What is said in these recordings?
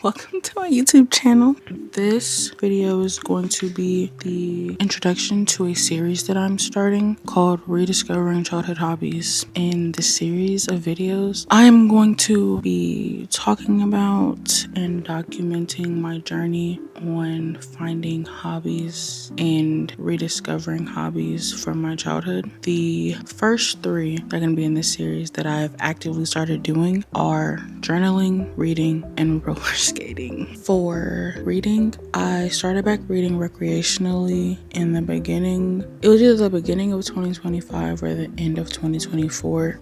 Welcome to my YouTube channel. This video is going to be the introduction to a series that I'm starting called Rediscovering Childhood Hobbies. In this series of videos, I'm going to be talking about and documenting my journey on finding hobbies and rediscovering hobbies from my childhood. The first three that are going to be in this series that I've actively started doing are journaling, reading, and roller skating. For reading, I started back reading recreationally in the beginning. It was either the beginning of 2025 or the end of 2024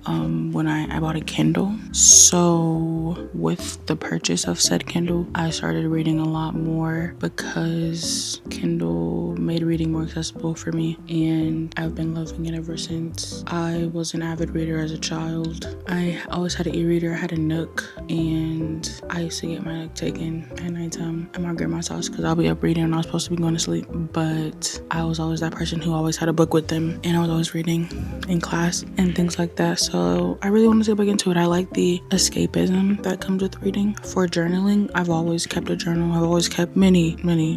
when I bought a Kindle. So with the purchase of said Kindle, I started reading a lot more because Kindle made reading more accessible for me, and I've been loving it ever since. I was an avid reader as a child. I always had an e-reader. I had a Nook, and I used to get my Nook taken at nighttime at my grandma's house because I'll be up reading and I was supposed to be going to sleep. But I was always that person who always had a book with them, and I was always reading in class and things like that. So I really want to get back into it. I like the escapism that comes with reading. For journaling, I've always kept a journal. I've always kept many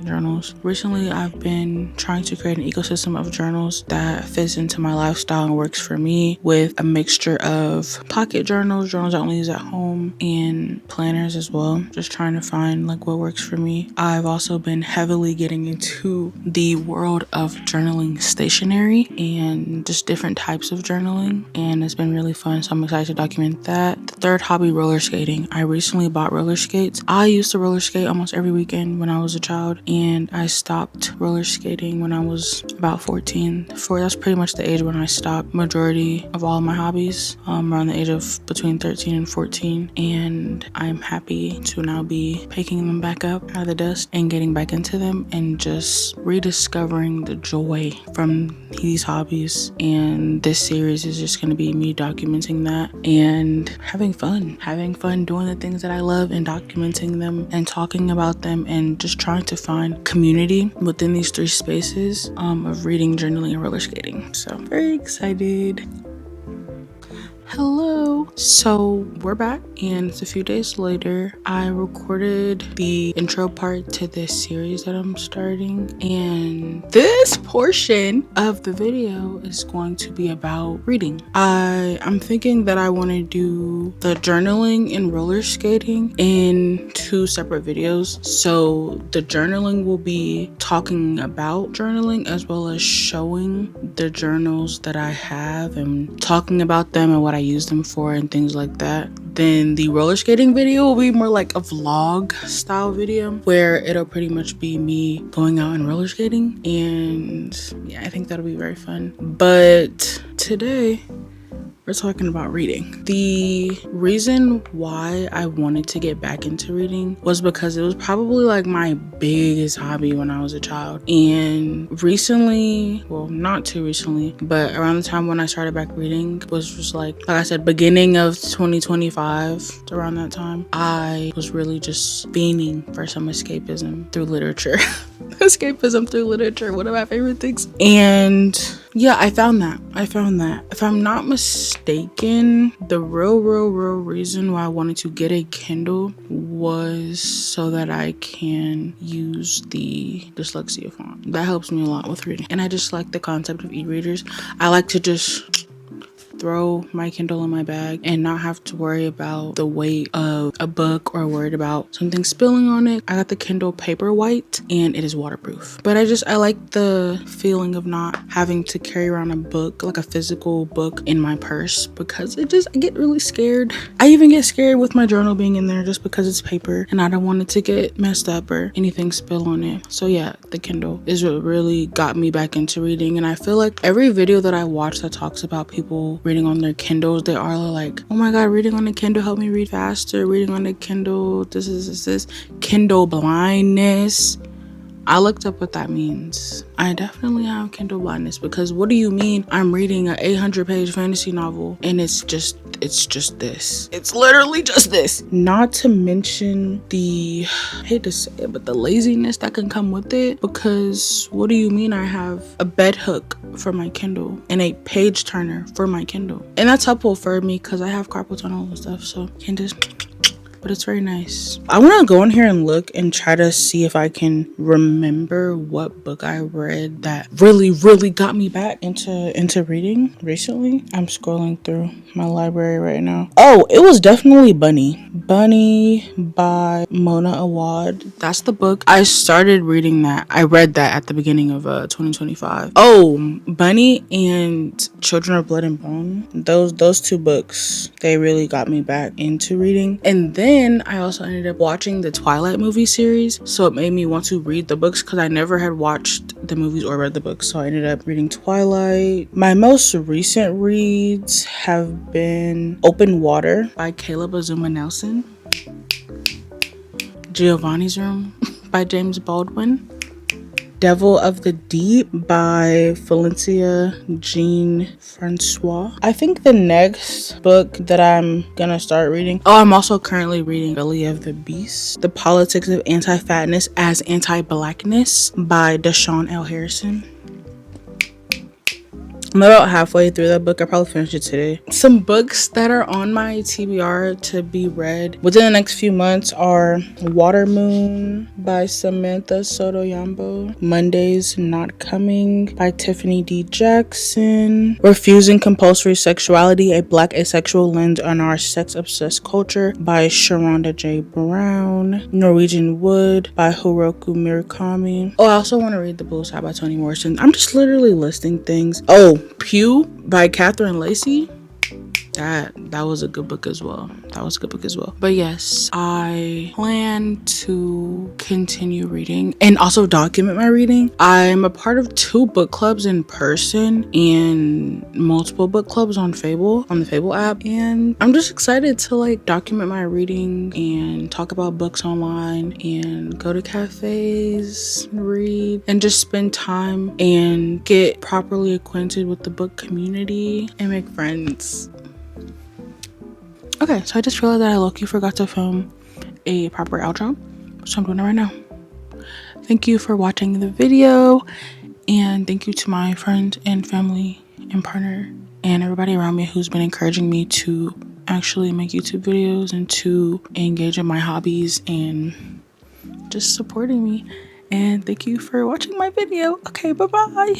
journals. Recently, I've been trying to create an ecosystem of journals that fits into my lifestyle and works for me, with a mixture of pocket journals I only use at home, and planners as well. Just trying to find like what works for me. I've also been heavily getting into the world of journaling stationery and just different types of journaling, and it's been really fun, so I'm excited to document that. The third hobby, roller skating. I recently bought roller skates. I used to roller skate almost every weekend when I was a child, and I stopped roller skating when I was about 14. That's pretty much the age when I stopped majority of all of my hobbies, around the age of between 13 and 14, and I'm happy to now be picking them back up out of the dust and getting back into them and just rediscovering the joy from these hobbies. And this series is just going to be me documenting that and having fun doing the things that I love and documenting them and talking about them, and just trying to find community within these three spaces of reading, journaling, and roller skating. So very excited. Hello. So we're back, and it's a few days later. I recorded the intro part to this series that I'm starting, and this portion of the video is going to be about reading. I'm thinking that I want to do the journaling and roller skating in two separate videos. So the journaling will be talking about journaling as well as showing the journals that I have and talking about them and what I use them for and things like that. Then the roller skating video will be more like a vlog style video where it'll pretty much be me going out and roller skating, and yeah, I think that'll be very fun. But today we're talking about reading. The reason why I wanted to get back into reading was because it was probably like my biggest hobby when I was a child. And recently, well, not too recently, but around the time when I started back reading was just like I said, beginning of 2025, around that time, I was really just fiending for some escapism through literature. Escapism through literature, one of my favorite things. And yeah, I found that. If I'm not mistaken, the real reason why I wanted to get a Kindle was so that I can use the dyslexia font. That helps me a lot with reading. And I just like the concept of e-readers. I like to just throw my Kindle in my bag and not have to worry about the weight of a book or worried about something spilling on it. I got the Kindle Paperwhite, and it is waterproof. But I like the feeling of not having to carry around a book, like a physical book, in my purse, because I get really scared. I even get scared with my journal being in there just because it's paper and I don't want it to get messed up or anything spill on it. So yeah, the Kindle is what really got me back into reading. And I feel like every video that I watch that talks about people reading on their Kindles, they are like, oh my god, reading on a Kindle helped me read faster. Reading on a Kindle, this Kindle blindness. I looked up what that means. I definitely have Kindle blindness, because what do you mean I'm reading an 800-page fantasy novel and it's just this? It's literally just this. Not to mention the, I hate to say it, but the laziness that can come with it, because what do you mean I have a bed hook for my Kindle and a page turner for my Kindle? And that's helpful for me because I have carpal tunnel and stuff, so I can just but it's very nice. I want to go in here and look and try to see if I can remember what book I read that really got me back into reading recently. I'm scrolling through my library right now. Oh, it was definitely Bunny by Mona Awad. That's the book. I started reading that. I read that at the beginning of 2025. Oh, Bunny and Children of Blood and Bone. Those two books, they really got me back into reading. And then I also ended up watching the Twilight movie series, so it made me want to read the books because I never had watched the movies or read the books. So I ended up reading Twilight. My most recent reads have been Open Water by Caleb Azuma Nelson, Giovanni's Room by James Baldwin, Devil of the Deep by Valencia Jean Francois. I think the next book that I'm gonna start reading. Oh, I'm also currently reading Belly of the Beast, The Politics of Anti-Fatness as Anti-Blackness by Deshaun L. Harrison. I'm about halfway through that book. I probably finished it today. Some books that are on my TBR to be read within the next few months are Water Moon by Samantha Sotoyambo, Monday's Not Coming by Tiffany D. Jackson, Refusing Compulsory Sexuality, A Black Asexual Lens on Our Sex-Obsessed Culture by Sharonda J. Brown, Norwegian Wood by Hiroku Murakami. Oh, I also want to read The Bullseye by Toni Morrison. I'm just literally listing things. Oh, Pew by Catherine Lacey. That was a good book as well. But yes, I plan to continue reading and also document my reading. I'm a part of 2 book clubs in person and multiple book clubs on the Fable app, and I'm just excited to like document my reading and talk about books online and go to cafes, read, and just spend time and get properly acquainted with the book community and make friends. Okay, so I just realized that I low-key forgot to film a proper outro, so I'm doing it right now. Thank you for watching the video, and thank you to my friends and family and partner and everybody around me who's been encouraging me to actually make YouTube videos and to engage in my hobbies and just supporting me. And thank you for watching my video. Okay, bye-bye.